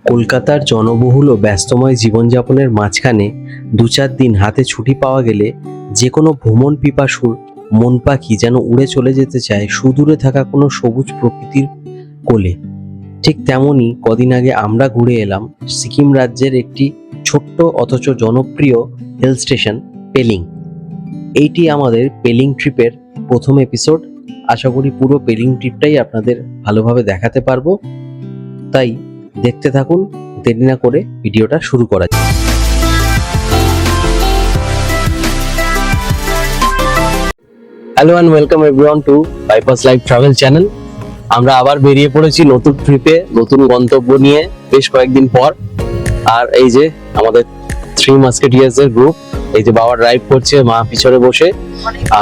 কলকাতার জনবহুল ও ব্যস্তময় জীবনযাপনের মাঝখানে ২-৪ দিন হাতে ছুটি পাওয়া গেলে যে কোনো ভ্রমণ পিপাসুর মন পাখি যেন উড়ে চলে যেতে চায় সুদূরে থাকা কোনো সবুজ প্রকৃতির কোলে। ঠিক তেমনই কদিন আগে আমরা ঘুরে এলাম সিকিম রাজ্যের একটি ছোট্ট অথচ জনপ্রিয় হিল স্টেশন পেলিং। এইটি আমাদের পেলিং ট্রিপের প্রথম এপিসোড। আশা করি পুরো পেলিং ট্রিপটাই আপনাদের ভালোভাবে দেখাতে পারবো, তাই দেখতে থাকুন। দেরি না করে ভিডিওটা শুরু করা যাক। Hello and welcome everyone two bypass life travel channel. আমরা আবার বেরিয়ে পড়েছি নতুন ট্রিপে, নতুন গন্তব্য নিয়ে বেশ কয়েকদিন পর। আর এই যে আমাদের থ্রি মাস্কেটিয়ার্স এর গ্রুপ, এই যে বাবা ড্রাইভ করছে, মা পিছনে বসে।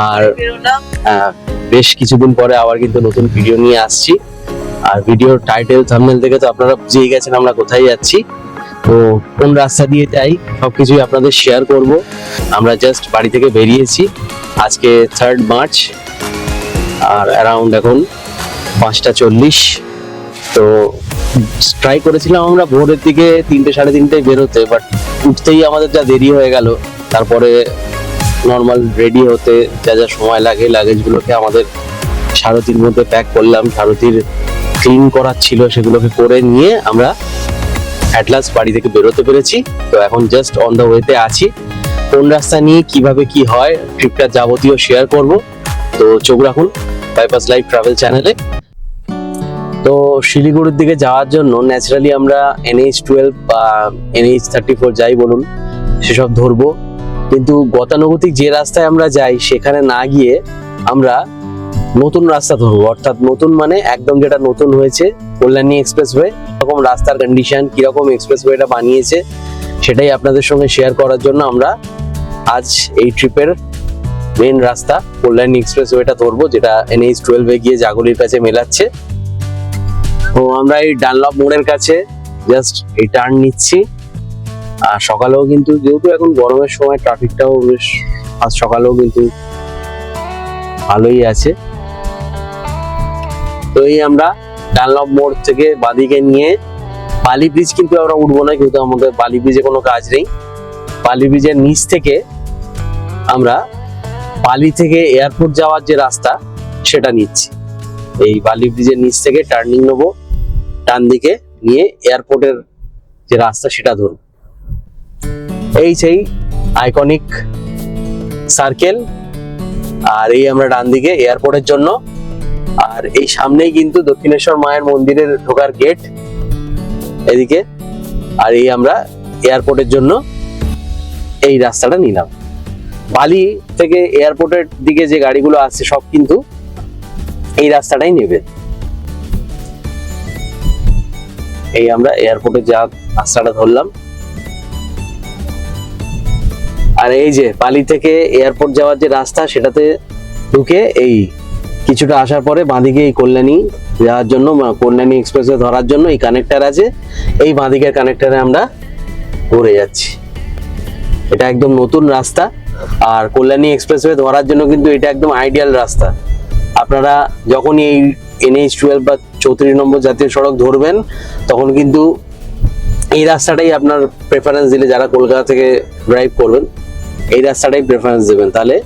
আর বেশ কিছুদিন পরে আবার কিন্তু নতুন ভিডিও নিয়ে আসছি। আর ভিডিওর টাইটেল থাম্বনেল দেখে তো আপনারা বুঝেই গেছেন আমরা কোথায় যাচ্ছি। তো কোন রাস্তা দিয়ে যাই সবকিছুই আপনাদের শেয়ার করব। আমরা জাস্ট বাড়ি থেকে বেরিয়েছি, আজকে 3rd মার্চ, আর অ্যারাউন্ড এখন 5:40। তো ট্রাই করেছিলাম আমরা ভোরের দিকে 3টে সাড়ে 3টায় বেরোতে, বাট উঠতেই আমাদের যা দেরি হয়ে গেল। তারপরে নর্মাল রেডি হতে যা যা সময় লাগে, লাগেজগুলোকে আমাদের সারথির মধ্যে প্যাক করলাম। সারথির ক্লিন করার ছিল, সেগুলোকে করে নিয়ে আমরা অ্যাট লাস্ট বাড়ি থেকে বেরোতে পেরেছি। তো এখন জাস্ট অন দ্য ওয়েতে আছি। কোন রাস্তা নিয়ে কিভাবে কি হয় ট্রিপটা যাবতীয় শেয়ার করব। তো চোখ রাখুন বাইপাস লাইফ ট্রাভেল চ্যানেলে। তো শিলিগুড়ির দিকে যাওয়ার জন্য ন্যাচারালি আমরা NH12 বা NH34 যাই বলুন সেসব ধরবো, কিন্তু গতানুগতিক যে রাস্তায় আমরা যাই সেখানে না গিয়ে আমরা নতুন রাস্তা ধরবো। অর্থাৎ নতুন মানে একদম যেটা নতুন হয়েছে, কল্যাণী এক্সপ্রেসওয়ে। এরকম রাস্তার কন্ডিশন, কিরকম এক্সপ্রেসওয়েটা বানিয়েছে সেটাই আপনাদের সঙ্গে শেয়ার করার জন্য আমরা আজ এই ট্রিপের মেন রাস্তা কল্যাণী এক্সপ্রেসওয়েটা ধরবো, যেটা NH12 এ গিয়ে জাগুলির কাছে মেলাচ্ছে। তো আমরা এই ডানলপ মোড়ের কাছে জাস্ট এই টার্ন নিচ্ছি। আর সকালেও কিন্তু, যেহেতু এখন গরমের সময়, ট্রাফিকটাও বেশ আজ সকালেও কিন্তু ভালোই আছে। তো এই আমরা ডানলপ মোড় থেকে বাঁদিকে নিয়ে বালি ব্রিজ কিন্তু আমরা উঠবো না, কিন্তু আমাদের বালি ব্রিজে কোনো কাজ নেই। বালি ব্রিজের নিচ থেকে আমরা বালি থেকে এয়ারপোর্ট যাওয়ার যে রাস্তা সেটা নিচ্ছি। এই বালি ব্রিজের নিচ থেকে টার্নিং নেবো, ডান দিকে নিয়ে এয়ারপোর্টের যে রাস্তা সেটা ধরব। এই সেই আইকনিক সার্কেল। আর এই আমরা ডান দিকে এয়ারপোর্টের জন্য। আর এই সামনেই কিন্তু দক্ষিণেশ্বর মায়ের মন্দিরের ঢোকার গেট এদিকে। আর এই আমরা এয়ারপোর্টের জন্য এই রাস্তাটা নিলাম। বালি থেকে এয়ারপোর্টের দিকে যে গাড়িগুলো আসছে সব কিন্তু এই রাস্তাটাই নেবে। এই আমরা এয়ারপোর্টে যা রাস্তাটা ধরলাম। আর এই যে বালি থেকে এয়ারপোর্ট যাওয়ার যে রাস্তা সেটাতে ঢুকে এই কিছুটা আসার পরে বাঁদিকে এই কল্যাণী যাওয়ার জন্য, কল্যাণী এক্সপ্রেসওয়ে ধরার জন্য এই কানেক্টর আছে। এই বাঁদিকের কানেক্টরে আমরা ঘুরে যাচ্ছি। এটা একদম নতুন রাস্তা। আর কল্যাণী এক্সপ্রেসওয়ে ধরার জন্য কিন্তু এটা একদম আইডিয়াল রাস্তা। আপনারা যখনই এই NH12 বা 34 নম্বর জাতীয় সড়ক ধরবেন তখন কিন্তু এই রাস্তাটাই আপনার প্রেফারেন্স দিলে, যারা কলকাতা থেকে ড্রাইভ করবেন এই রাস্তাটাই প্রেফারেন্স দেবেন, তাহলে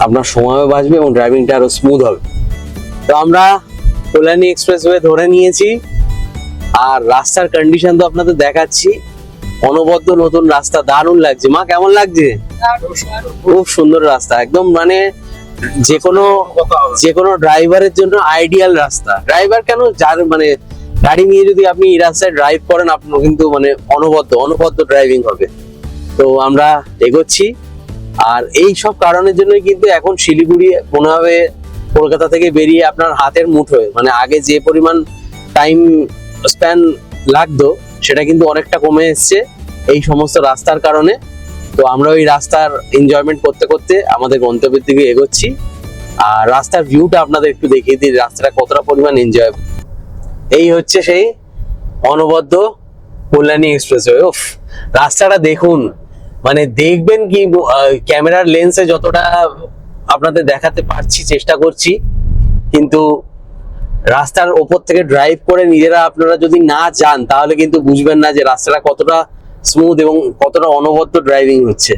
আপনার সময়ও বাঁচবে এবং ড্রাইভিংটা আরো স্মুথ হবে। তো আমরা কল্যাণী এক্সপ্রেসওয়ে ধরে নিয়েছি। আর রাস্তার কন্ডিশন তো আপনাদের দেখাচ্ছি। অনবদ্য নতুন রাস্তা, দারুণ লাগছে। মা কেমন লাগছে? খুব সুন্দর রাস্তা, একদম মানে যে কোনো ড্রাইভারের জন্য আইডিয়াল রাস্তা। ড্রাইভার কেন, যার মানে গাড়ি নিয়ে যদি আপনি এই রাস্তায় ড্রাইভ করেন আপনার কিন্তু মানে অনবদ্য ড্রাইভিং হবে। তো আমরা এগোচ্ছি। আর এই সব কারণের জন্যই কিন্তু এখন শিলিগুড়ি কোনোভাবে কলকাতা থেকে বেরিয়ে আপনার হাতের মুঠোয়, মানে আগে যে পরিমাণ টাইম স্প্যান লাগতো সেটা কিন্তু অনেকটা কমে এসছে এই সমস্ত রাস্তার কারণে। তো আমরা ওই রাস্তার এনজয়মেন্ট করতে করতে আমাদের গন্তব্যের দিকে এগোচ্ছি। আর রাস্তার ভিউটা আপনাদের একটু দেখিয়ে দিই, রাস্তাটা কতটা পরিমাণ এনজয়। এই হচ্ছে সেই অনবদ্য কল্যাণী এক্সপ্রেসওয়ে। ওফ, রাস্তাটা দেখুন, মানে দেখবেন কি ক্যামেরার লেন্সে যতটা আপনাদের দেখাতে পারছি, চেষ্টা করছি, কিন্তু রাস্তার ওপর থেকে ড্রাইভ করে নিজেরা আপনারা যদি না যান তাহলে কিন্তু বুঝবেন না যে রাস্তাটা কতটা স্মুথ এবং কতটা অনবদ্য ড্রাইভিং হচ্ছে।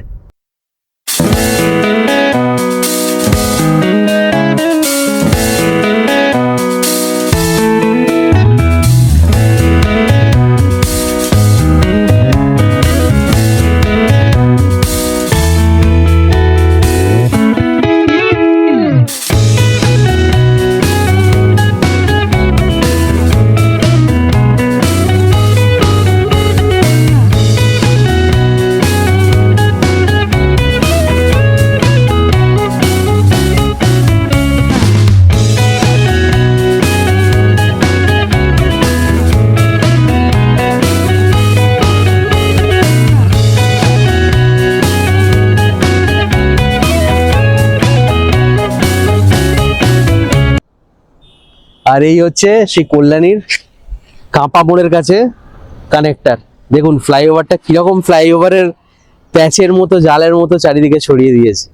আর এই হচ্ছে সেই কল্যাণীর কাঁপা মোড়ের কাছে কানেক্টর। দেখুন ফ্লাইওভারটা কিরকম ফ্লাইওভারের প্যাচের মতো জালের মতো চারিদিকে ছড়িয়ে দিয়েছে।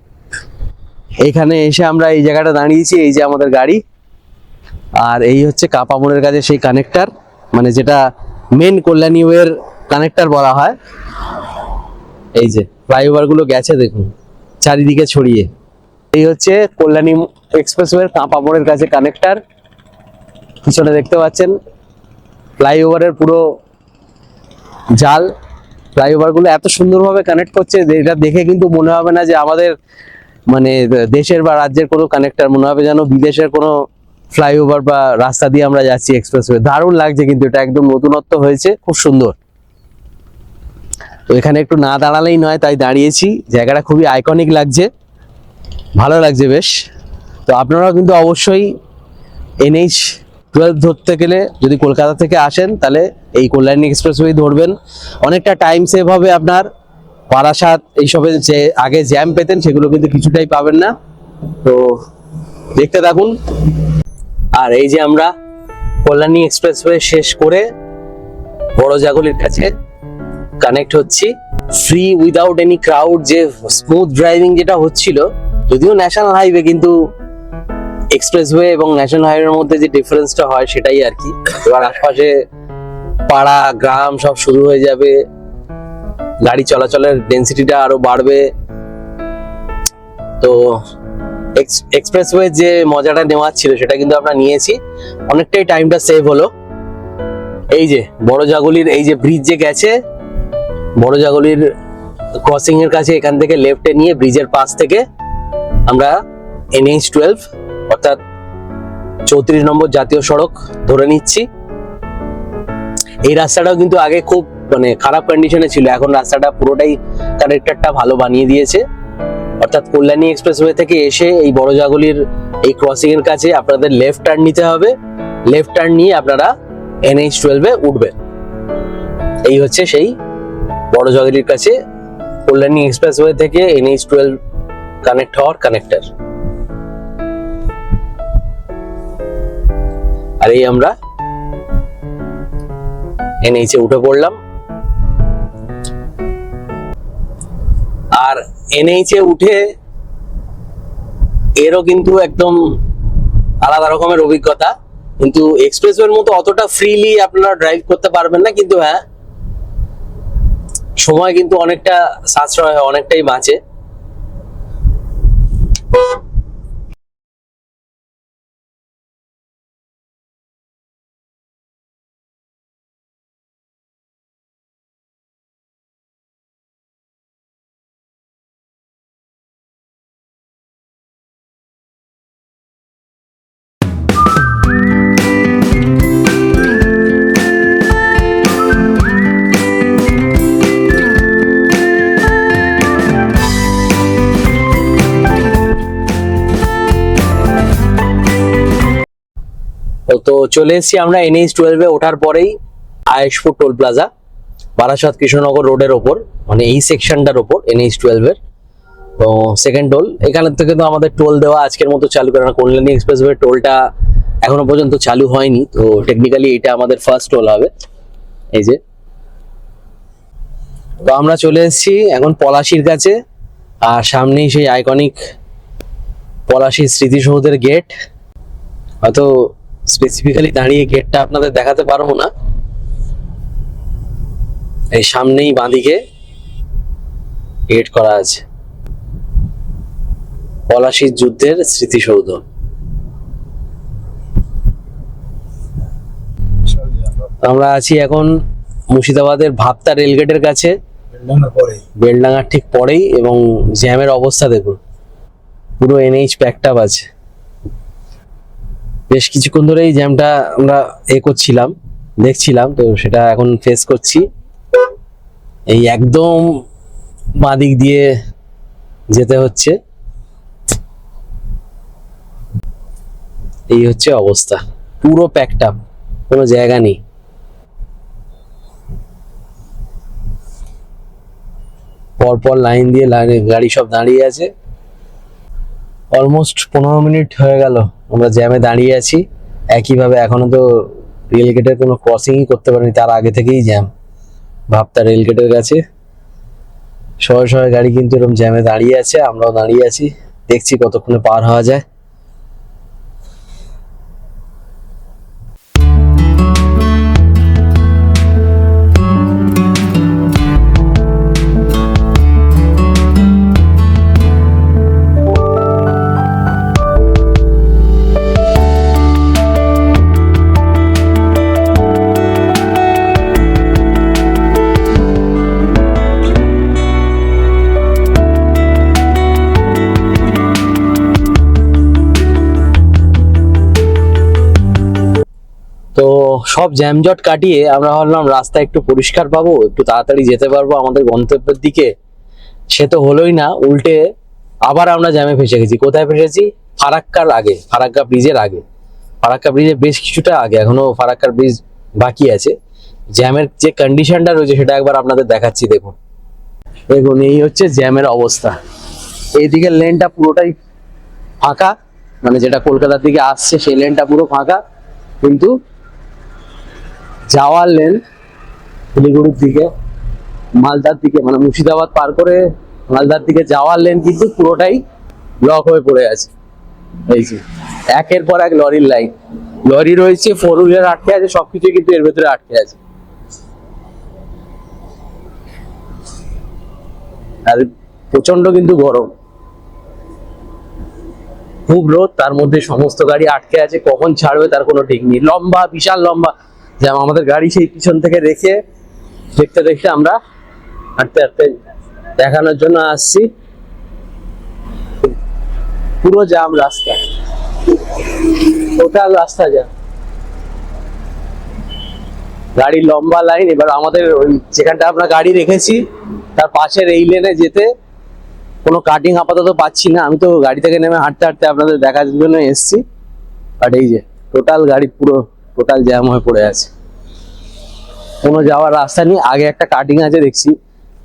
এখানে এসে আমরা এই জায়গাটা দাঁড়িয়েছি, এই যে আমাদের গাড়ি, আর এই হচ্ছে কাঁপা মোড়ের কাছে সেই কানেক্টর, মানে যেটা মেন কল্যাণী ওয়ের কানেক্টর বলা হয়। এই যে ফ্লাইওভার গুলো গেছে দেখুন চারিদিকে ছড়িয়ে। এই হচ্ছে কল্যাণী এক্সপ্রেসওয়ের কাঁপা মোড়ের কাছে কানেক্টর। পিছনে দেখতে পাচ্ছেন ফ্লাইওভারের পুরো জাল। ফ্লাইওভার গুলো এত সুন্দরভাবে কানেক্ট করছে যে এটা দেখে কিন্তু মনে হবে না যে আমাদের মানে দেশের বা রাজ্যের কোনো কানেক্টর, মনে হবে যেন বিদেশের কোনো ফ্লাইওভার বা রাস্তা দিয়ে আমরা যাচ্ছি এক্সপ্রেসওয়ে। দারুণ লাগছে, কিন্তু এটা একদম নতুনত্ব হয়েছে, খুব সুন্দর। তো এখানে একটু না দাঁড়ালেই নয়, তাই দাঁড়িয়েছি। জায়গাটা খুবই আইকনিক লাগছে, ভালো লাগছে বেশ। তো আপনারাও কিন্তু অবশ্যই NH-12 ধরতে গেলে যদি কলকাতা থেকে আসেন তাহলে এই কল্যাণী এক্সপ্রেসওয়ে ধরবেন। অনেকটা টাইম সেভ হবে আপনার। বারাসাত এইসবে যে আগে জ্যাম পেতেন সেগুলো কিন্তু কিছুটাই পাবেন না। তো দেখতে থাকুন। আর এই যে আমরা কল্যাণী এক্সপ্রেসওয়ে শেষ করে বড়জাগলির কাছে কানেক্ট হচ্ছি, ফ্রি উইদাউট এনি ক্রাউড। যে স্মুথ ড্রাইভিং যেটা হচ্ছিল, যদিও ন্যাশনাল হাইওয়ে, কিন্তু এক্সপ্রেসওয়ে এবং ন্যাশনাল হাইওয়ের মধ্যে যে ডিফারেন্সটা হয় সেটাই আর কি। এবার আশপাশে পাড়া গ্রাম সব শুরু হয়ে যাবে, গাড়ি চলাচলের ডেন্সিটিটা আরো বাড়বে। তো এক্সপ্রেসওয়ে যে মজাটা নেওয়ার ছিল সেটা কিন্তু আমরা নিয়েছি, অনেকটাই টাইমটা সেভ হলো। এই যে বড়জাগলির এই যে ব্রিজ যে গেছে, বড়জাগলির ক্রসিং এর কাছে এখান থেকে লেফটে নিয়ে ব্রিজের পাশ থেকে আমরা NH-12 অর্থাৎ 34 নম্বর জাতীয় সড়ক ধরে নিচ্ছি। এই রাস্তাটাও কিন্তু আগে খুব মানে খারাপ কন্ডিশনে ছিল, এখন রাস্তাটা পুরোটাই কানেক্টরটা ভালো বানিয়ে দিয়েছে। অর্থাৎ কল্যাণী এক্সপ্রেসওয়ে থেকে এসে এই বড়জাগলির এই ক্রসিং এর কাছে আপনাদের লেফট টার্ন নিতে হবে। লেফট টার্ন নিয়ে আপনারা NH-12 এ উঠবেন। এই হচ্ছে সেই বড়জাগলির কাছে কল্যাণী এক্সপ্রেসওয়ে থেকে NH-12 কানেক্ট হওয়ার কানেক্টর। আর এই আমরা NH এ উঠে পড়লাম। আর NH এ উঠে এরও কিন্তু একদম আলাদা রকমের অভিজ্ঞতা, কিন্তু এক্সপ্রেসওয়ের মতো অতটা ফ্রিলি আপনারা ড্রাইভ করতে পারবেন না, কিন্তু হ্যাঁ সময় কিন্তু অনেকটা সাশ্রয় হয়, অনেকটাই বাঁচে। তো চলে এসেছি আমরা NH-12 এ ওঠার পরেই আয়েশপুর টোল প্লাজা, বারাসাত কৃষ্ণনগর রোডের ওপর, মানে এই সেকশনটার ওপর NH-12 এর। তো সেকেন্ড টোল, এখান থেকে তো আমাদের টোল দেওয়া আজকের মতো চালু করে না। কল্যাণী এক্সপ্রেসওয়ে টোলটা এখনো পর্যন্ত চালু হয়নি, তো টেকনিক্যালি এটা আমাদের ফার্স্ট টোল হবে। এই যে তো আমরা চলে এসেছি এখন পলাশির কাছে, আর সামনেই সেই আইকনিক পলাশি স্মৃতিসৌধের গেট। হয়তো স্পেসিফিক্যালি দাঁড়িয়ে গেটটা আপনাদের দেখাতে পারবো না। এই সামনেই বাঁদিকে গেট করা আছে, পলাশির যুদ্ধের স্মৃতিসৌধ। আমরা আছি এখন মুর্শিদাবাদের ভাপ্তা রেলগেটের কাছে, বেলডাঙ্গার ঠিক পরেই। এবং জ্যামের অবস্থা দেখুন, পুরো এনএইচ প্যাকড আপ আছে। বেশ কিছুক্ষণ ধরে এই জ্যামটা আমরা করছিলাম, দেখছিলাম, তো সেটা এখন ফেস করছি। এই একদম বাঁদিক দিয়ে যেতে হচ্ছে, এই হচ্ছে অবস্থা, পুরো প্যাকড আপ, কোনো জায়গা নেই। পরপর লাইন দিয়ে গাড়ি সব দাঁড়িয়ে আছে। অলমোস্ট 15 মিনিট হয়ে গেল আমরা জ্যামে দাঁড়িয়ে আছি একইভাবে। এখনো তো রেল গেটের কোনো ক্রসিংই করতে পারিনি, তার আগে থেকেই জ্যাম ভাপ্তা রেল গেটের কাছে। শয়ে শয়ে গাড়ি কিন্তু এরকম জ্যামে দাঁড়িয়ে আছে, আমরাও দাঁড়িয়ে আছি, দেখছি কতক্ষণে পার হওয়া যায়। তো সব জ্যামজট কাটিয়ে আমরা ভাবলাম রাস্তা একটু পরিষ্কার পাবো, একটু তাড়াতাড়ি যেতে পারবো আমাদের গন্তব্যের দিকে। সে তো হলোই না, উল্টে আবার আমরা জ্যামে ফেসে গেছি। কোথায় ফেসেছি? ফারাক্কার আগে, ফারাক্কা ব্রিজের আগে, ফারাক্কা ব্রিজের বেশ কিছুটা আগে, এখনো ফারাক্কার ব্রিজ বাকি আছে। জ্যামের যে কন্ডিশনটা রয়েছে সেটা একবার আপনাদের দেখাচ্ছি। দেখুন দেখুন, এই হচ্ছে জ্যামের অবস্থা। এইদিকে লেনটা পুরোটাই ফাঁকা, মানে যেটা কলকাতার দিকে আসছে সেই লেনটা পুরো ফাঁকা, কিন্তু যাওয়ার লেন শিলিগুড়ির দিকে, মালদার দিকে, মানে মুর্শিদাবাদ পার করে মালদার দিকে যাওয়ার লেন কিন্তু পুরোটাই ব্লক হয়ে পড়ে আছে। এই যে একের পর এক লরির লাইন, লরি রয়েছে, ফোর হুইলার আটকে আছে, সবকিছু কিন্তু এর ভেতরে আটকে আছে। আর প্রচন্ড কিন্তু গরম, খুব রোদ, তার মধ্যে সমস্ত গাড়ি আটকে আছে, কখন ছাড়বে তার কোনো ঠিক নেই। লম্বা, বিশাল লম্বা জ্যাম। আমাদের গাড়ি সেই পিছন থেকে রেখে দেখতে দেখতে আমরা হাঁটতে হাঁটতে দেখানোর জন্য আসছি। পুরো জ্যাম রাস্তা, টোটাল রাস্তা জ্যাম, গাড়ির লম্বা লাইন। এবার আমাদের ওই যেখানটা আমরা গাড়ি রেখেছি তার পাশের এই লেনে যেতে কোনো কাটিং আপাতত পাচ্ছি না। আমি তো গাড়ি থেকে নেমে হাঁটতে হাঁটতে আপনাদের দেখার জন্য এসেছি, বাট এই যে টোটাল গাড়ি পুরো টোটাল জ্যাম হয়ে পড়ে আছে, কোনো যাওয়ার রাস্তা নেই। আগে একটা কাটিং আছে দেখছি,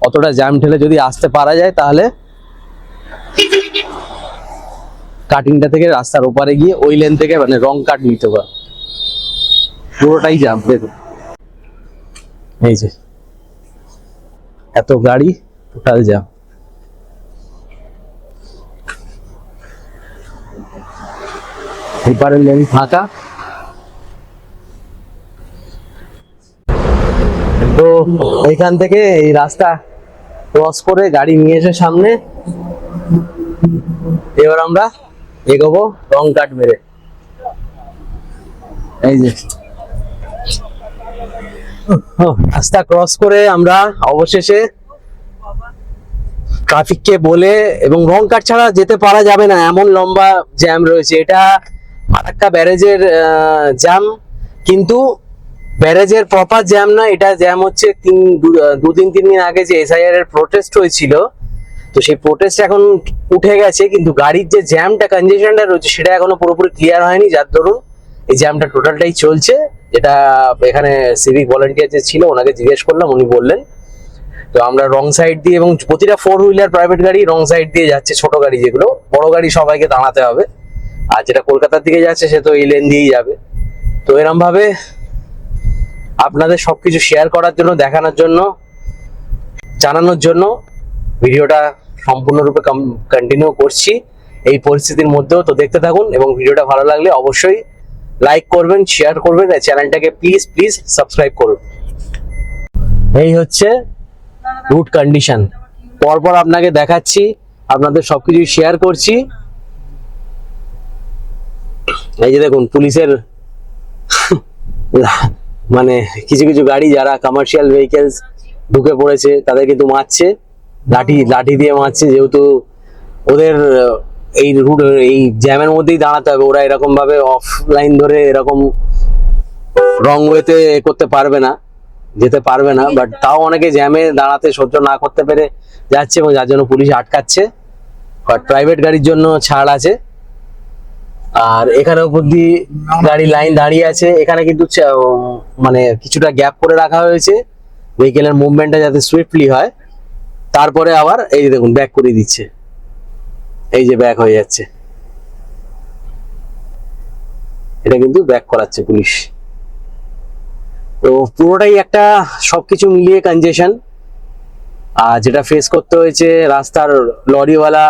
অতটা জ্যাম ঠেলে যদি আসতে পারা যায় তাহলে কাটিংটা থেকে রাস্তার ওপারে গিয়ে ওই লেন থেকে মানে রং কাট নিতে পারে। পুরোটাই জ্যাম, দেখুন এই যে এত গাড়ি, টোটাল জ্যাম। এপারের লেন ফাঁকা। তো এইখান থেকে এই রাস্তা ক্রস করে গাড়ি নিয়ে এসে সামনে এবার আমরা এগোবো রং কাট মেরে। এই যে রাস্তা ক্রস করে আমরা অবশেষে ট্রাফিককে বলে, এবং রং কাট ছাড়া যেতে পারা যাবে না, এমন লম্বা জ্যাম রয়েছে। এটা ফারাক্কা ব্যারেজের জ্যাম, কিন্তু ব্যারেজের প্রপার জ্যাম না, এটা জ্যাম হচ্ছে দু তিন দিন আগে যে এসআইআর এর প্রোটেস্ট হয়েছিল, তো সেই প্রোটেস্ট এখন উঠে গেছে, কিন্তু গাড়ির যে জ্যামটা কনজেশনটা রয়েছে সেটা এখনো পুরোপুরি ক্লিয়ার হয়নি, যার দরুন এই জ্যামটা টোটালটাই চলছে। এটা এখানে সিভিক ভলান্টিয়ার যে ছিল ওনাকে জিজ্ঞেস করলাম, উনি বললেন। তো আমরা রং সাইড দিয়ে, এবং প্রতিটা ফোর হুইলার প্রাইভেট গাড়ি রং সাইড দিয়ে যাচ্ছে, ছোট গাড়ি যেগুলো, বড় গাড়ি সবাইকে দাঁড়াতে হবে। আর যেটা কলকাতার দিকে যাচ্ছে সে তো এই লেন দিয়েই যাবে। তো এরম ভাবে আপনাদের সবকিছু শেয়ার করার জন্য, দেখানোর জন্য, জানানোর জন্য ভিডিওটা সম্পূর্ণরূপে কন্টিনিউ করছি এই পরিস্থিতির মধ্যেও। তো দেখতে থাকুন, এবং ভিডিওটা ভালো লাগলে অবশ্যই লাইক করবেন, শেয়ার করবেন, চ্যানেলটাকে প্লিজ প্লিজ সাবস্ক্রাইব করুন। এই হচ্ছে রুট কন্ডিশন, পরপর আপনাকে দেখাচ্ছি, আপনাদের সবকিছু শেয়ার করছি। এই যে দেখুন পুলিশের মানে কিছু কিছু গাড়ি যারা কমার্শিয়াল ভেহিকেলস ঢুকে পড়েছে তাদের কিন্তু মারছে, লাঠি দিয়ে মারছে, যেহেতু ওদের এই রুট এই জ্যামের মধ্যেই দাঁড়াতে হবে। ওরা এরকম ভাবে অফলাইন ধরে এরকম রং ওয়েতে করতে পারবে না, যেতে পারবে না, বাট তাও অনেকে জ্যামে দাঁড়াতে সহ্য না করতে পেরে যাচ্ছে এবং যার জন্য পুলিশ আটকাচ্ছে। বাট প্রাইভেট গাড়ির জন্য ছাড় আছে। আর এখানে উপর দিয়ে গাড়ি লাইন দাঁড়িয়ে আছে, এখানে কিন্তু মানে কিছুটা গ্যাপ করে রাখা হয়েছে ভেহিকেলের মুভমেন্টটা যাতে সুইফটলি হয়। তারপরে আবার এই যে দেখুন ব্যাক করে দিচ্ছে, এই যে ব্যাক হয়ে যাচ্ছে, এটা কিন্তু ব্যাক করাচ্ছে পুলিশ। তো পুরোটাই একটা সবকিছু মিলিয়ে কনজেশন, আর যেটা ফেস করতে হয়েছে রাস্তার লরিওয়ালা,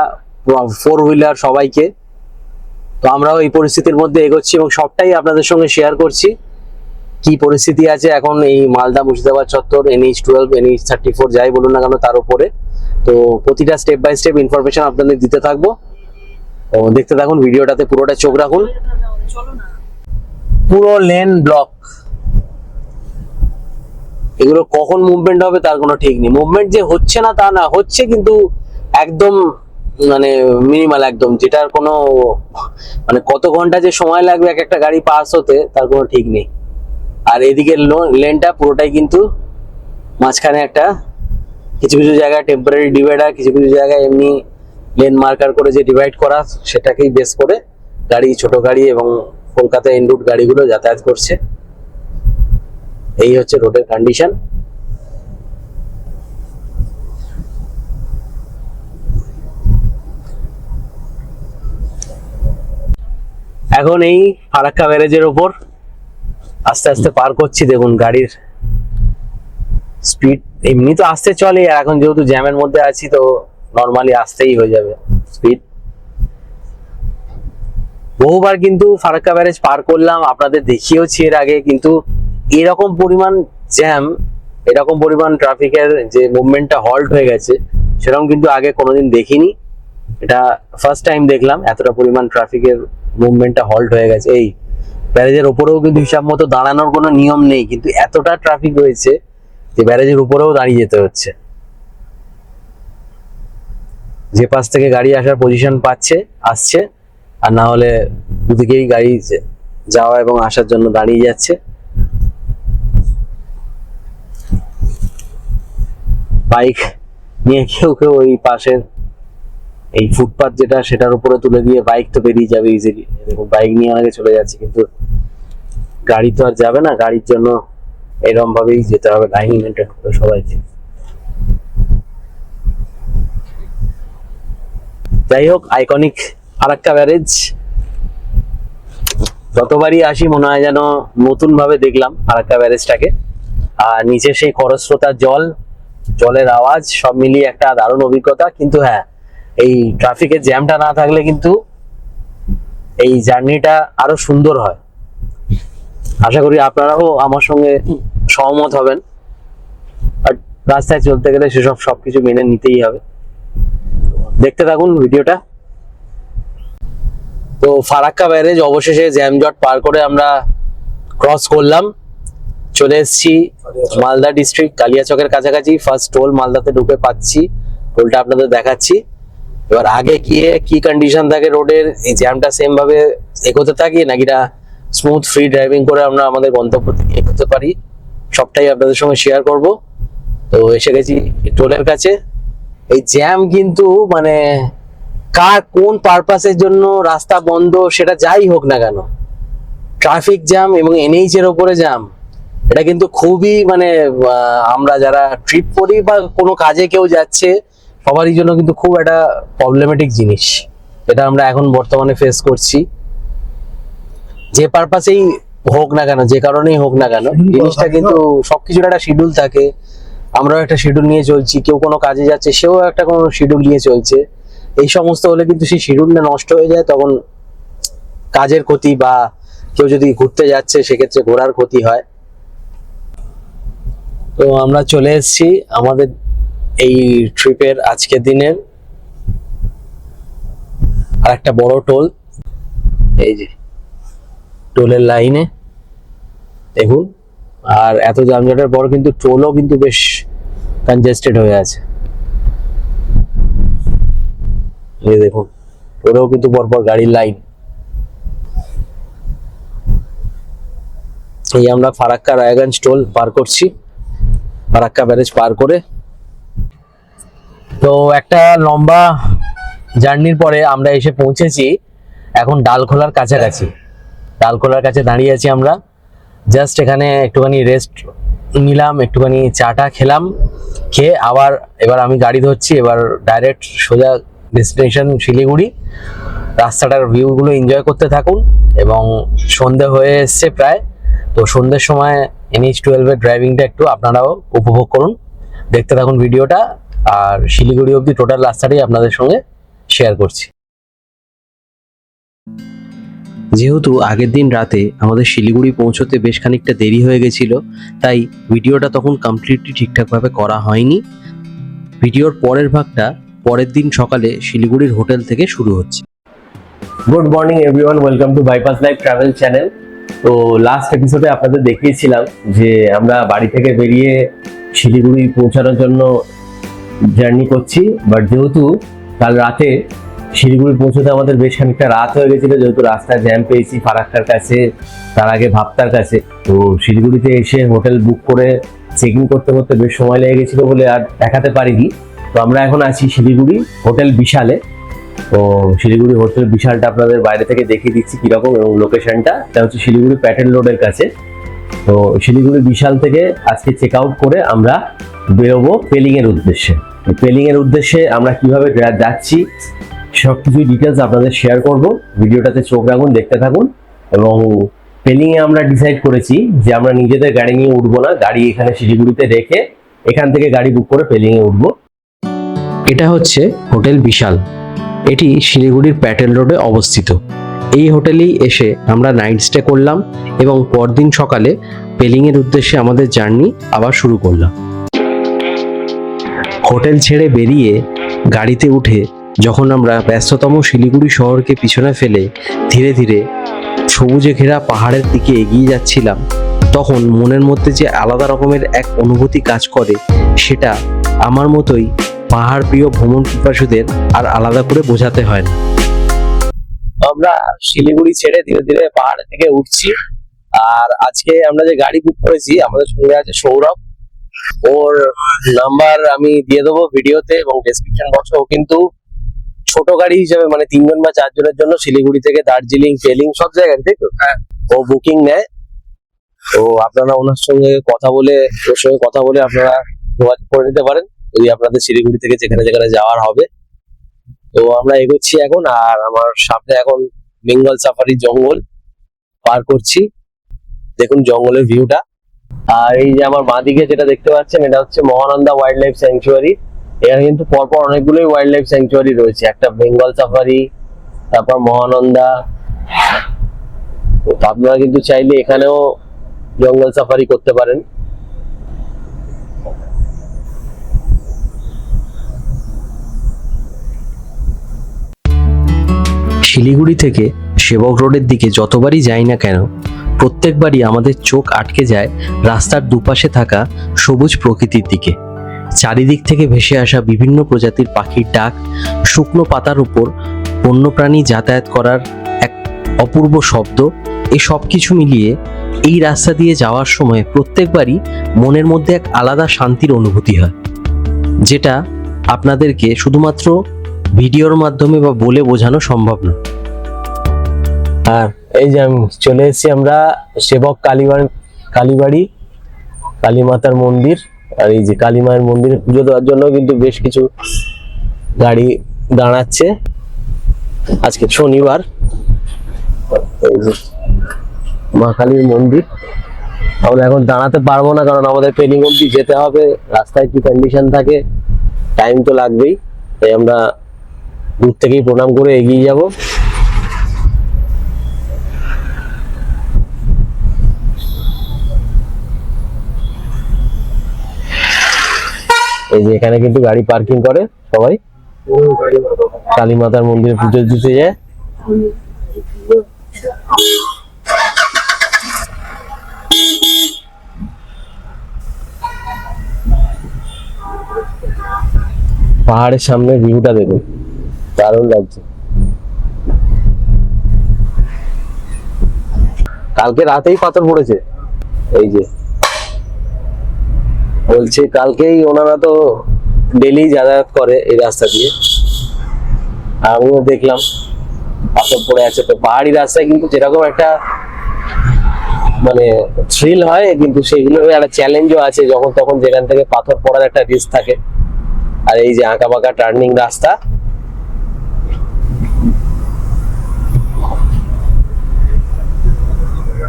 4 হুইলার সবাইকে। তো আমরাও এই পরিস্থিতির মধ্যে এগোচ্ছি এবং সবটাই আপনাদের সঙ্গে শেয়ার করছি কি পরিস্থিতি আছে এখন এই মালদা মুর্শিদাবাদ চত্বর, NH12, NH34 যাই বলুন না কেন তার উপরে। তো প্রতিটা স্টেপ বাই স্টেপ ইনফরমেশন আপনাদের দিতে থাকবো, তো দেখতে থাকুন ভিডিওটাতে, পুরোটা চোখ রাখুন। পুরো লেন ব্লক, এগুলো কখন মুভমেন্ট হবে তার কোনো ঠিক নেই। মুভমেন্ট যে হচ্ছে না তা না, হচ্ছে, কিন্তু একদম মানে মিনিমাল, একদম, যেটার কোনো মানে কত ঘন্টা যে সময় লাগবে এক একটা গাড়ি পাস হতে তার কোনো ঠিক নেই। আর এদিকে লেনটা পুরোটাই কিন্তু মাঝখানে একটা কিছু কিছু জায়গায় টেম্পোরারি ডিভাইডার, কিছু কিছু জায়গায় এমনি লেন মার্কার করে যে ডিভাইড করা সেটাকেই বেস করে গাড়ি, ছোট গাড়ি এবং কলকাতা এন রুট গাড়িগুলো যাতায়াত করছে। এই হচ্ছে রোডের কন্ডিশন। এখন এই ফারাক্কা ব্যারেজের ওপর আস্তে আস্তে পার করছি। দেখুন গাড়ির স্পিড এমনি তো আস্তে চলে, আর এখন যেহেতু জ্যামের মধ্যে আছি তো নর্মালি আসতেই হয়ে যাবে স্পিড। বহুবার কিন্তু ফারাক্কা ব্যারেজ পার করলাম, আপনাদের দেখিয়েওছি এর আগে, কিন্তু এরকম পরিমাণ জ্যাম, এরকম পরিমাণ ট্রাফিকের যে মুভমেন্টটা হল্ট হয়ে গেছে সেরকম কিন্তু আগে কোনোদিন দেখিনি। এটা ফার্স্ট টাইম দেখলাম এতটা পরিমাণ ট্রাফিকের মুভমেন্টটা হল্ট হয়ে গেছে। এই ব্যারেজের উপরেও কিন্তু হিসাব মতো দাঁড়ানোর কোনো নিয়ম নেই, কিন্তু এতটা ট্রাফিক রয়েছে যে ব্যারেজের উপরেও দাঁড়িয়ে যেতে হচ্ছে। যে পাশ থেকে গাড়ি আসার পজিশন পাচ্ছে আসছে, আর না হলে দুদিকেই গাড়ি যাওয়া এবং আসার জন্য দাঁড়িয়ে যাচ্ছে। বাইক নিয়ে কেউ কেউ ওই পাশের এই ফুটপাথ যেটা সেটার উপরে তুলে দিয়ে বাইক তো বেরিয়ে যাবে ইজিলি। দেখুন বাইক নিয়ে অনেকে চলে যাচ্ছে, কিন্তু গাড়ি তো আর যাবে না, গাড়ির জন্য এরকম ভাবেই যেতে হবে লাইন মেনটেন করে সবাইকে। যাই হোক, আইকনিক ফারাক্কা ব্যারেজ, যতবারই আসি মনে হয় যেন নতুন ভাবে দেখলাম ফারাক্কা ব্যারেজটাকে। আর নিচে সেই খরস্রোতার জল, জলের আওয়াজ, সব মিলিয়ে একটা দারুণ অভিজ্ঞতা। কিন্তু হ্যাঁ, এই ট্রাফিকের জ্যামটা না থাকলে কিন্তু এই জার্নিটা আরো সুন্দর হয়। আশা করি আপনারাও আমার সঙ্গে সহমত হবেন। আর রাস্তায় চলতে গেলে সেসব সবকিছু মেনে নিতেই হবে। দেখতে থাকুন ভিডিওটা। তো ফারাক্কা ব্যারেজ অবশেষে জ্যামজট পার করে আমরা ক্রস করলাম, চলে এসেছি মালদা ডিস্ট্রিক্ট কালিয়াচকের কাছাকাছি। ফার্স্ট টোল মালদাতে ঢুকে পাচ্ছি, টোলটা আপনাদের দেখাচ্ছি। এবার আগে গিয়ে কি কন্ডিশন থাকে রোডের, এই জ্যামটা সেম ভাবে এগোতে থাকি নাকি না স্মুথ ফ্রি ড্রাইভিং করে আমরা আমাদের গন্তব্য থেকে এগোতে পারি, সবটাই আপনাদের সঙ্গে শেয়ার করব। তো এসে গেছি টোলের কাছে। এই জ্যাম কিন্তু মানে কার কোন পারপাসের জন্য রাস্তা বন্ধ সেটা যাই হোক না কেন, ট্রাফিক জ্যাম এবং NH এর উপরে জ্যাম, এটা কিন্তু খুবই মানে আমরা যারা ট্রিপ করি বা কোনো কাজে কেউ যাচ্ছে সবারই জন্য কিন্তু খুব একটা প্রবলেমেটিক জিনিস, এটা আমরা এখন বর্তমানে ফেস করছি। যে পারপাসেই হোক না কেন, যে কারণেই হোক না কেন, জিনিসটা কিন্তু সবকিছুর একটা শিডিউল থাকে। আমরাও একটা শিডিউল নিয়ে চলছি, কেউ কোনো কাজে যাচ্ছে সেও একটা কোনো শিডিউল নিয়ে চলছে। এই সমস্ত হলে কিন্তু সেই শিডিউলটা নষ্ট হয়ে যায়, তখন কাজের ক্ষতি বা কেউ যদি ঘুরতে যাচ্ছে সেক্ষেত্রে ঘোড়ার ক্ষতি হয়। তো আমরা চলে এসেছি আমাদের এই ট্রিপের আজকের দিনের আর একটা বড় টোল। এই যে টোলের লাইনে দেখুন, আর এত যানজটের পর কিন্তু টোলও কিন্তু বেশ কনজেস্টেড হয়ে আছে। এই দেখুন টোলেও কিন্তু পরপর গাড়ির লাইন। এই আমরা ফারাক্কা রায়গঞ্জ টোল পার করছি, ফারাক্কা ব্যারেজ পার করে। তো একটা লম্বা জার্নির পরে আমরা এসে পৌঁছেছি এখন ডালখোলার কাছাকাছি। ডালখোলার কাছে দাঁড়িয়ে আছি আমরা। জাস্ট এখানে একটুখানি রেস্ট নিলাম, একটুখানি চাটা খেলাম, খেয়ে আবার এবার আমি গাড়ি ধরছি, এবার ডাইরেক্ট সোজা ডেস্টিনেশন শিলিগুড়ি। রাস্তাটার ভিউগুলো এনজয় করতে থাকুন। এবং সন্ধে হয়ে এসছে প্রায়, তো সন্ধ্যের সময় NH12 এর ড্রাইভিংটা একটু আপনারাও উপভোগ করুন, দেখতে থাকুন ভিডিওটা। আর শিলিগুড়ি অবধি টোটাল রাস্তাটাই আপনাদের সঙ্গে শেয়ার করছি। যেহেতু আগের দিন রাতে আমাদের শিলিগুড়ি পৌঁছতে বেশ খানিকটা দেরি হয়ে গেছিল, তাই ভিডিওটা তখন কমপ্লিটলি ঠিকঠাকভাবে করা হয়নি। ভিডিওর পরের ভাগটা পরের দিন সকালে শিলিগুড়ির হোটেল থেকে শুরু হচ্ছে। Good morning everyone, welcome to bypass life travel channel. তো লাস্ট এপিসোডে আপনাদের দেখিয়েছিলাম যে আমরা বাড়ি থেকে বেরিয়ে শিলিগুড়ি পৌঁছানোর জন্য জার্নি করছি, বাট যেহেতু কাল রাতে শিলিগুড়ি পৌঁছতে আমাদের বেশ খানিকটা রাত হয়ে গেছিল, যেহেতু রাস্তায় জ্যাম পেয়েছি ফারাক্কার কাছে, তার আগে ভাপ্তার কাছে। তো শিলিগুড়িতে এসে হোটেল বুক করে চেকিং করতে করতে বেশ সময় লেগে গেছিল বলে আর দেখাতে পারিনি। তো আমরা এখন আছি শিলিগুড়ি হোটেল বিশালে। তো শিলিগুড়ি হোটেল বিশালটা আপনাদের বাইরে থেকে দেখিয়ে দিচ্ছি কিরকম, এবং লোকেশনটা এটা হচ্ছে শিলিগুড়ি প্যাটেল রোডের কাছে। তো শিলিগুড়ি বিশাল থেকে আজকে চেক আউট করে আমরা বেরোবো পেলিং এর উদ্দেশ্যে। পেলিং এর উদ্দেশ্যে আমরা কিভাবে যাচ্ছি সবকিছু ডিটেলস আপনাদের শেয়ার করব। ভিডিওটাতে চোখ রাখুন, দেখতে থাকুন। এবং পেলিং এ আমরা ডিসাইড করেছি যে আমরা নিজেদের গাড়ি নিয়ে উঠবো না, গাড়ি এখানে শিলিগুড়িতে রেখে এখান থেকে গাড়ি বুক করে পেলিং এ উঠবো। এটা হচ্ছে হোটেল বিশাল, এটি শিলিগুড়ির প্যাটেল রোডে অবস্থিত। এই হোটেলেই এসে আমরা নাইট স্টে করলাম এবং পরদিন সকালে পেলিং এর উদ্দেশ্যে আমাদের জার্নি আবার শুরু করলাম। হোটেল ছেড়ে বেরিয়ে গাড়িতে উঠে যখন আমরা ব্যস্ততম শিলিগুড়ি শহরকে পিছনে ফেলে ধীরে ধীরে সবুজে ঘেরা পাহাড়ের দিকে এগিয়ে যাচ্ছিলাম, তখন মনের মধ্যে যে আলাদা রকমের এক অনুভূতি কাজ করে, সেটা আমার মতোই পাহাড় প্রিয় ভ্রমণ পিপাসুদের আর আলাদা করে বোঝাতে হয় না। আমরা শিলিগুড়ি ছেড়ে ধীরে ধীরে পাহাড়ের থেকে উঠছি। আর আজকে আমরা যে গাড়ি বুক করেছি, আমাদের সঙ্গে আছে সৌরভ। ওর নাম্বার আমি দিয়ে দেবো ভিডিওতে এবং ডেসক্রিপশন বক্সে। ও কিন্তু ছোট গাড়ি হিসেবে মানে 3 জন বা 4 জনের জন্য শিলিগুড়ি থেকে দার্জিলিং, পেলিং সব জায়গায়, তাই তো? ও বুকিং নেয়। তো আপনারা ওনার সঙ্গে কথা বলে, ওর সঙ্গে কথা বলে আপনারা যোগাযোগ করে নিতে পারেন যদি আপনাদের শিলিগুড়ি থেকে যেখানে যেখানে যাওয়ার হবে। তো আমরা এগোচ্ছি এখন, আর আমার সামনে এখন বেঙ্গল সাফারি জঙ্গল পার করছি। দেখুন জঙ্গলের ভিউটা। আর এই যে আমার বাঁদিকে যেটা দেখতে পাচ্ছেন, এটা হচ্ছে মহানন্দা ওয়াইল্ড লাইফ স্যাংচুয়ারি। এখানে কিন্তু পরপর অনেকগুলোই ওয়াইল্ড লাইফ স্যাংচুয়ারি রয়েছে, একটা বেঙ্গল সাফারি, তারপর মহানন্দা। তো আপনারা কিন্তু চাইলে এখানেও জঙ্গল সাফারি করতে পারেন। শিলিগুড়ি থেকে সেবক রোডের দিকে যতবারই যাই না কেন, প্রত্যেকবারই আমাদের চোখ আটকে যায় রাস্তার দুপাশে থাকা সবুজ প্রকৃতির দিকে। চারিদিক থেকে ভেসে আসা বিভিন্ন প্রজাতির পাখির ডাক, শুকনো পাতার উপর বন্যপ্রাণী যাতায়াত করার এক অপূর্ব শব্দ, এই সব কিছু মিলিয়ে এই রাস্তা দিয়ে যাওয়ার সময় প্রত্যেকবারই মনের মধ্যে এক আলাদা শান্তির অনুভূতি হয়, যেটা আপনাদেরকে শুধুমাত্র ভিডিওর মাধ্যমে বা বলে বোঝানো সম্ভব না। আর এই যে আমি চলে এসেছি আমরা সেবক কালীবাড়ি কালী মাতার মন্দির। আর এই যে কালী মায়ের মন্দিরে পুজো দেওয়ার জন্য কিন্তু বেশ কিছু গাড়ি দাঁড়াচ্ছে। আজকে শনিবার, এই যে মা কালীর মন্দির। আমরা এখন দাঁড়াতে পারবো না, কারণ আমাদের পেলিং অবধি যেতে হবে। রাস্তায় কি কন্ডিশন থাকে, টাইম তো লাগবেই, তাই আমরা দূর থেকেই প্রণাম করে এগিয়ে যাব। এই যে এখানে কিন্তু গাড়ি পার্কিং করে সবাই, কালী মাতার মন্দিরে পুজো দিতে যায়। পাহাড়ের সামনে ভিউটা দেখুন, দারুণ লাগছে। কালকে রাতেই পাথর পড়েছে। এই যে বলছে কালকেই, ওনারা তো ডেলি যাতায়াত করে এই রাস্তা দিয়ে, আমিও দেখলাম পাথর পড়ে আছে। তো পাহাড়ি রাস্তায় কিন্তু যেরকম একটা মানে থ্রিল হয়, কিন্তু সেগুলোর একটা চ্যালেঞ্জও আছে, যখন তখন যেখান থেকে পাথর পড়ার একটা রিস্ক থাকে। আর এই যে আঁকা বাঁকা টার্নিং রাস্তা,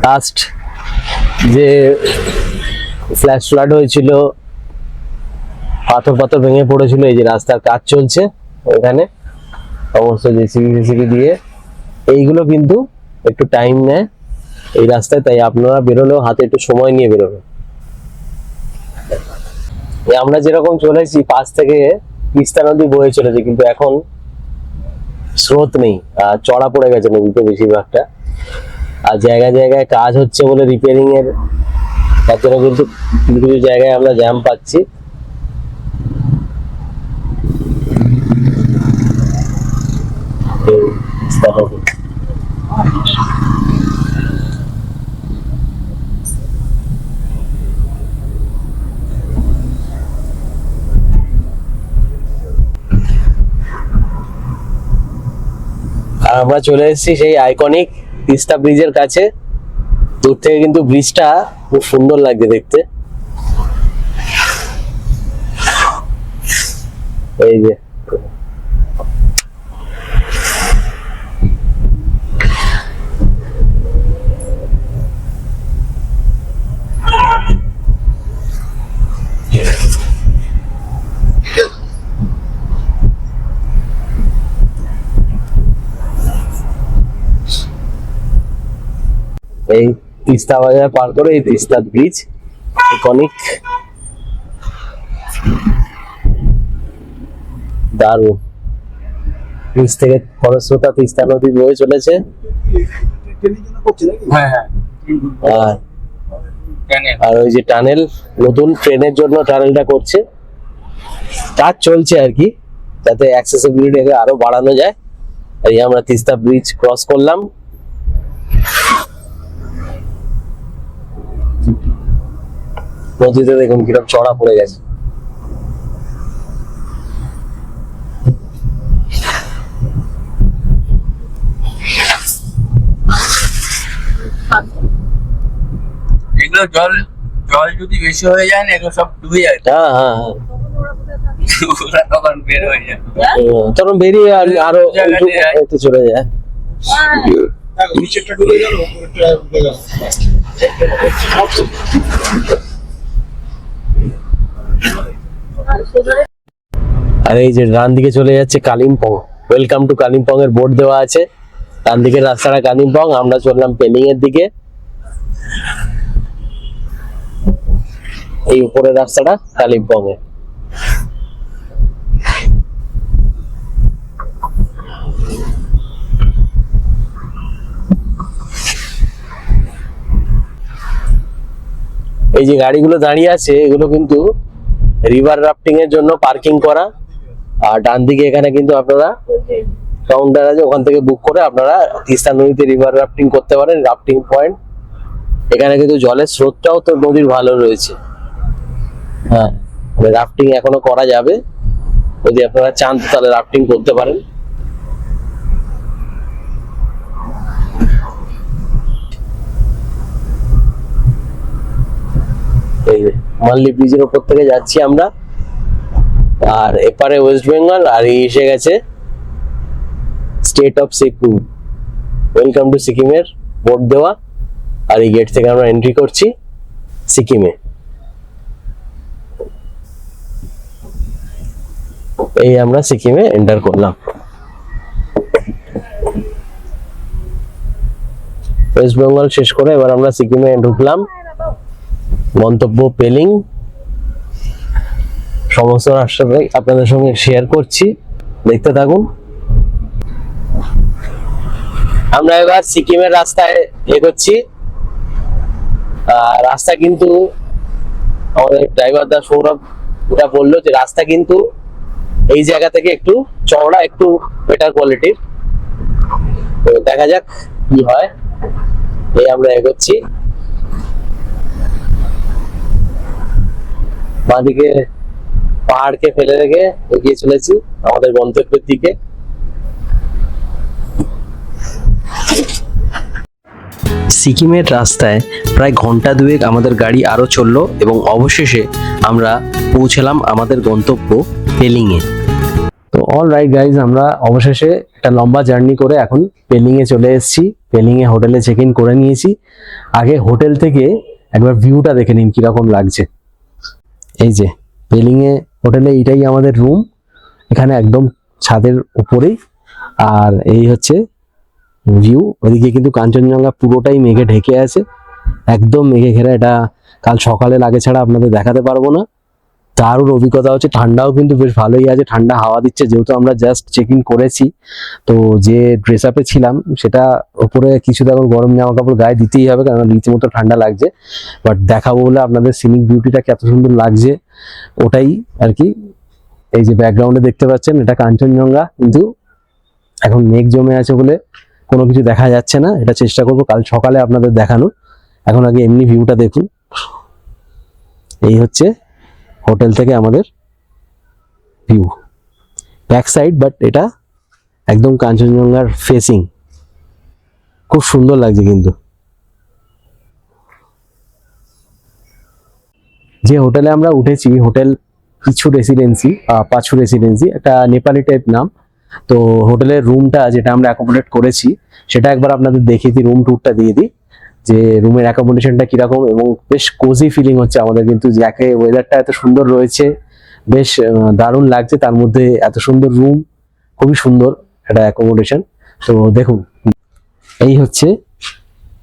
লাস্ট যে ফ্ল্যাশ ফ্লাড হয়েছিল, পাথর ভেঙে পড়েছিল, এই যে রাস্তার কাজ চলছে এখানে সমস্ত জেসিবি দিয়ে। এইগুলো কিন্তু একটু টাইম নেয় এই রাস্তায়, তাই আপনারা বেরোলেও হাতে একটু সময় নিয়ে বেরোবেন। আমরা যেরকম চলেছি পাশ থেকে তিস্তা নদী বয়ে চলেছে, কিন্তু এখন স্রোত নেই, চড়া পড়ে গেছে নদীতে বেশিরভাগটা। আর জায়গায় জায়গায় কাজ হচ্ছে বলে রিপেয়ারিং এর, তার জন্য কিন্তু কিছু কিছু জায়গায় আমরা জ্যাম পাচ্ছি। আর আমরা চলে এসেছি সেই আইকনিক তিস্তা ব্রিজের কাছে। দূর থেকে কিন্তু ব্রিজটা খুব সুন্দর লাগছে দেখতে। এই যে এই তিস্তা বাজার পার করে এই তিস্তা ব্রিজ আইকনিক, দারুণ। ব্রিজ থেকে খরস্রোতা তিস্তা নদী বয়ে চলেছে। আর ওই যে টানেল, নতুন ট্রেনের জন্য টানেলটা করছে, কাজ চলছে আর কি, যাতে অ্যাক্সেসিবিলিটি আরো বাড়ানো যায়। এই আমরা তিস্তা ব্রিজ ক্রস করলাম। নদীতে দেখুন কিরকম চড়া পড়ে গেছে। এগুলো জল যদি বেশি হয়ে যায় না, এগুলো সব ডুবে যায়। হ্যাঁ হ্যাঁ হ্যাঁ, ওরা তখন বের হয়ে যায়, তখন বেরিয়ে আরো একটু চলে যায়। নিচেরটা ডুবে গেল, উপরেরটা ডুবে গেল। আর এই যে ডান দিকে চলে যাচ্ছে কালিম্পং, ওয়েলকাম টু কালিম্পং এর বোর্ড দেওয়া আছে। ডান দিকের রাস্তাটা কালিম্পং, আমরা চললাম পেলিং এর দিকে। এই উপরের রাস্তাটা কালিম্পং এ। এই যে গাড়িগুলো দাঁড়িয়ে আছে, এগুলো কিন্তু রিভার রাফটিং এর জন্য পার্কিং করা। আর ডান দিকে এখানে কিন্তু আপনারা কাউন্টার আছে, ওখান থেকে বুক করে আপনারা তিস্তা নদীতে রিভার রাফটিং করতে পারেন। রাফটিং পয়েন্ট এখানে কিন্তু জলের স্রোতটাও তো নদীর ভালো রয়েছে। হ্যাঁ, রাফটিং এখনো করা যাবে, যদি আপনারা চান তাহলে রাফটিং করতে পারেন। এই মানলি ব্রিজের উপর থেকে যাচ্ছি আমরা, আর এপারে ওয়েস্ট বেঙ্গল, আর এই এসে গেছে state of Sikkim. Welcome to সিকিমের বোর্ড দেওয়া, আর এই গেট থেকে আমরা এন্ট্রি করছি সিকিমে। এই আমরা সিকিমে এন্টার করলাম। ওয়েস্ট বেঙ্গল শেষ করে এবার আমরা সিকিমে ঢুকলাম। গন্তব্য পেলিং। সমস্ত রাস্তাটাই আপনাদের সঙ্গে শেয়ার করছি, দেখতে থাকুন। আমরা এবার সিকিমের রাস্তায় এগোচ্ছি। রাস্তা কিন্তু আমাদের ড্রাইভার দা সৌরভ ওটা বললো যে রাস্তা কিন্তু এই জায়গা থেকে একটু চওড়া, একটু বেটার কোয়ালিটির। তো দেখা যাক কি হয়। এই আমরা এগোচ্ছি, বাঁদিকে পাহাড়কে ফেলে রেখে এগিয়ে চলেছি আমাদের গন্তব্যের দিকে। সিকিমের রাস্তায় প্রায় ঘন্টা দুয়েক আমাদের গাড়ি আরো চললো এবং অবশেষে আমরা পৌঁছলাম আমাদের গন্তব্য পেলিংয়ে। তো অল রাইট গাইজ, আমরা অবশেষে একটা লম্বা জার্নি করে এখন পেলিংয়ে চলে এসেছি। পেলিংয়ে হোটেলে চেক ইন করে নিয়েছি। আগে হোটেল থেকে একবার ভিউটা দেখে নিন কিরকম লাগছে। এই যে পেলিংয়ে হোটেলে এইটাই আমাদের রুম, এখানে একদম ছাদের উপরেই। আর এই হচ্ছে ভিউ। ওদিকে কিন্তু কাঞ্চনজঙ্ঘা পুরোটাই মেঘে ঢেকে আছে, একদম মেঘে ঘেরা। এটা কাল সকালে লাগে ছাড়া আপনাদের দেখাতে পারবো না। দারুণ অভিজ্ঞতা হচ্ছে। ঠান্ডাও কিন্তু বেশ ভালোই আছে, ঠান্ডা হাওয়া দিচ্ছে। যেহেতু আমরা জাস্ট চেক ইন করেছি, তো যে ড্রেস আপে ছিলাম সেটা উপরে কিছু দেখো গরম জামা কাপড় গায়ে দিতেই হবে, কারণ রীতিমতো ঠান্ডা লাগছে। বাট দেখাবো বলে আপনাদের সিনিক বিউটিটা কত সুন্দর লাগছে ওটাই আর কি। এই যে ব্যাকগ্রাউন্ডে দেখতে পাচ্ছেন এটা কাঞ্চনজঙ্ঘা, কিন্তু এখন মেঘ জমে আছে বলে কোনো কিছু দেখা যাচ্ছে না। এটা চেষ্টা করবো কাল সকালে আপনাদের দেখানোর। এখন আগে এমনি ভিউটা দেখুন। এই হচ্ছে হোটেল থেকে আমাদের ভিউ, ব্যাক সাইড, বাট এটা একদম কাঞ্চনজঙ্ঘার ফেসিং। খুব সুন্দর লাগছে কিন্তু। যে হোটেলে আমরা উঠেছি, হোটেল পিছু রেসিডেন্সি, পাছু রেসিডেন্সি, একটা নেপালি টাইপ নাম। তো হোটেলের রুমটা যেটা আমরা অ্যাকোমোডেট করেছি সেটা একবার আপনাদের দেখিয়ে দিই, রুম ট্যুরটা দিয়ে দিই যে রুমের অ্যাকোমোডেশনটা কিরকম। এবং বেশ কোজি ফিলিং হচ্ছে আমাদের, কিন্তু যাকে ওয়েদারটা এত সুন্দর রয়েছে, বেশ দারুণ লাগছে। তার মধ্যে এত সুন্দর রুম, খুবই সুন্দর একটা অ্যাকোমোডেশন। তো দেখুন, এই হচ্ছে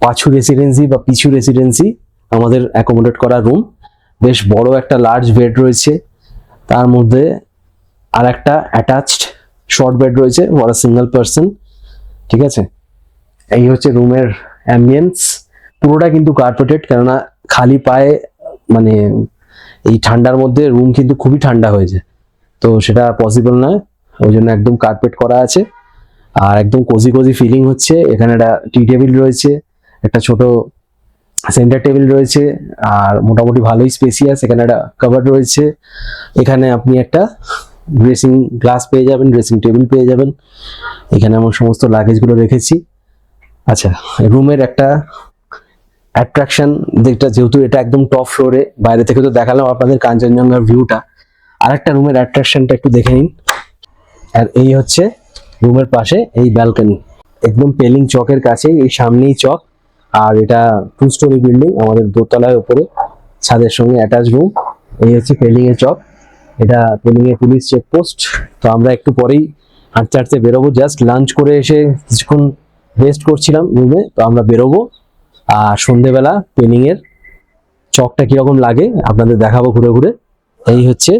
পাছু রেসিডেন্সি বা পিছু রেসিডেন্সি, আমাদের অ্যাকোমোডেট করা রুম। বেশ বড় একটা লার্জ বেড রয়েছে, তার মধ্যে আর একটা অ্যাটাচড শর্ট বেড রয়েছে ফর আ সিঙ্গেল পারসন। ঠিক আছে, এই হচ্ছে রুমের অ্যাম্বিয়েন্স। পুরোটা কিন্তু কার্পেটেড, কেননা খালি পায়ে মানে এই ঠান্ডার মধ্যে রুম কিন্তু খুবই ঠান্ডা হয়েছে, তো সেটা পসিবল নয়। ওই জন্য একদম কার্পেট করা আছে আর একদম কোজি কোজি ফিলিং হচ্ছে। এখানে একটা টি টেবিল রয়েছে, একটা ছোট সেন্টার টেবিল রয়েছে, আর মোটামুটি ভালোই স্পেসিয়াস। এখানে একটা কাভার্ড রয়েছে, এখানে আপনি একটা ড্রেসিং গ্লাস পেয়ে যাবেন, ড্রেসিং টেবিল পেয়ে যাবেন। এখানে আমার সমস্ত লাগেজগুলো রেখেছি। আচ্ছা, রুমের একটা অ্যাট্রাকশন যেটা, যেহেতু এটা একদম টপ ফ্লোরে, বাইরে থেকে তো দেখালাম আপনাদের কাঞ্চনজঙ্ঘার ভিউটা, আর একটা রুমের অ্যাট্রাকশনটা একটু দেখে নিন। আর এই হচ্ছে রুমের পাশে এই ব্যালকনি, একদম পেলিং চকের কাছে, এই সামনেই চক। আর এটা 2 স্টোরি বিল্ডিং, আমাদের দোতলায় উপরে ছাদের সঙ্গে অ্যাটাচ রুম। এই হচ্ছে পেলিং এর চক, এটা পেলিং এর পুলিশ চেকপোস্ট। তো আমরা একটু পরেই হাঁটতে হাঁটতে বেরোবো। জাস্ট লাঞ্চ করে এসে কিছুক্ষণ রেস্ট করছিলাম রুমে, তো আমরা বেরোবো। আর সন্ধেবেলা পেলিং এর চকটা কিরকম লাগে আপনাদের দেখাবো ঘুরে ঘুরে। এই হচ্ছে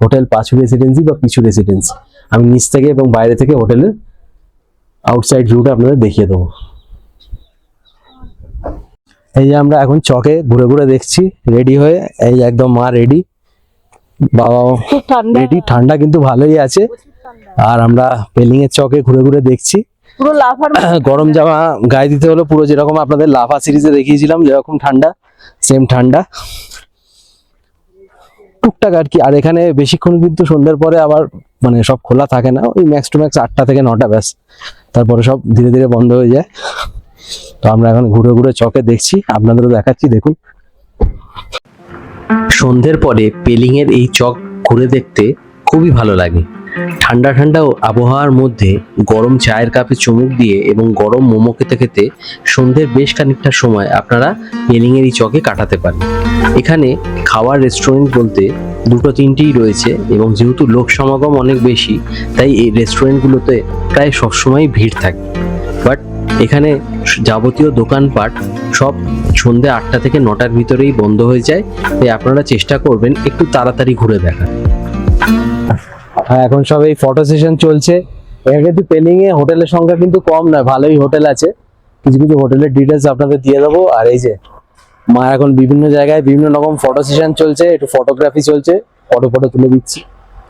হোটেল পাছু রেসিডেন্সি বা পিছু রেসিডেন্সি। আমি নিচ থেকে এবং বাইরে থেকে হোটেলের আউটসাইড ভিউটা আপনাদের দেখিয়ে দেবো। এই যে আমরা এখন চকে ঘুরে ঘুরে দেখছি, রেডি হয়ে। এই একদম মা রেডি, বাবা রেডি। ঠান্ডা কিন্তু ভালোই আছে। আর আমরা পেলিং এর চকে ঘুরে ঘুরে দেখছি। পুরো লাফার গরম জামা গায়ে দিতে হলো, পুরো যেরকম আপনাদের লাফা সিরিজে দেখিয়েছিলাম যেরকম ঠান্ডা, সেম ঠান্ডা টুকটাক আর কি। আর এখানে বেশিক্ষণ কিন্তু সন্ধ্যের পরে আবার মানে সব খোলা থাকে না, ওই ম্যাক্স টু ম্যাক্স 8টা থেকে 9টা, ব্যাস। তারপরে সব ধীরে ধীরে বন্ধ হয়ে যায়। তো আমরা এখন ঘুরে ঘুরে চকে দেখছি, আপনাদেরও দেখাচ্ছি, দেখুন। সন্ধ্যের পরে পেলিং এর এই চক ঘুরে দেখতে খুবই ভালো লাগে। ঠান্ডা ঠান্ডা আবহাওয়ার মধ্যে গরম চায়ের কাপে চুমুক দিয়ে এবং গরম মোমো খেতে খেতে সন্ধ্যের বেশ খানিকটা সময় আপনারা পেলিং এর এই চকে কাটাতে পারেন। এখানে খাওয়ার রেস্টুরেন্ট বলতে 2-3টিই রয়েছে, এবং যেহেতু লোক সমাগম অনেক বেশি, তাই এই রেস্টুরেন্টগুলোতে প্রায় সবসময় ভিড় থাকে। বাট এখানে যাবতীয় দোকানপাট সব সন্ধ্যে 8টা থেকে 9টার ভিতরেই বন্ধ হয়ে যায়, তাই আপনারা চেষ্টা করবেন একটু তাড়াতাড়ি ঘুরে দেখার। হ্যাঁ, এখন সব এই ফটো সেশন চলছে। এখানে কিন্তু পেলিং এ হোটেলের সংখ্যা কিন্তু কম নয়, ভালোই হোটেল আছে। কিছু কিছু হোটেলের ডিটেলস আপনাদের দিয়ে দেবো। আর এই যে মা এখন বিভিন্ন জায়গায় বিভিন্ন রকম ফটো সেশন চলছে, একটু ফটোগ্রাফি চলছে, ফটো তুলে দিচ্ছি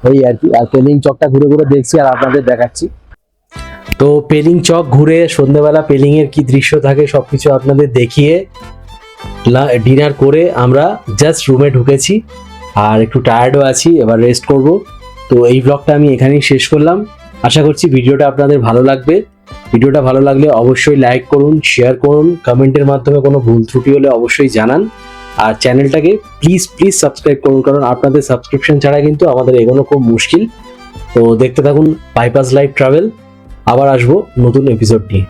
এই আর কি। আর পেলিং চকটা ঘুরে ঘুরে দেখছি আর আপনাদের দেখাচ্ছি। তো পেলিং চক ঘুরে সন্ধ্যেবেলা পেলিং এর কি দৃশ্য থাকে সবকিছু আপনাদের দেখিয়ে ডিনার করে আমরা জাস্ট রুমে ঢুকেছি। আর একটু টায়ার্ডও আছি, এবার রেস্ট করব। তো এই ব্লগটা আমি এখানেই শেষ করলাম। আশা করছি ভিডিওটা আপনাদের ভালো লাগবে। ভিডিওটা ভালো লাগলে অবশ্যই লাইক করুন, শেয়ার করুন, কমেন্টের মাধ্যমে কোনো ভুল ত্রুটি হলে অবশ্যই জানান। আর চ্যানেলটাকে প্লিজ সাবস্ক্রাইব করুন, কারণ আপনাদের সাবস্ক্রিপশন ছাড়া কিন্তু আমাদের এগোনো খুব মুশকিল। তো দেখতে থাকুন বাইপাস লাইফ ট্রাভেল। আবার আসবো নতুন এপিসোড নিয়ে।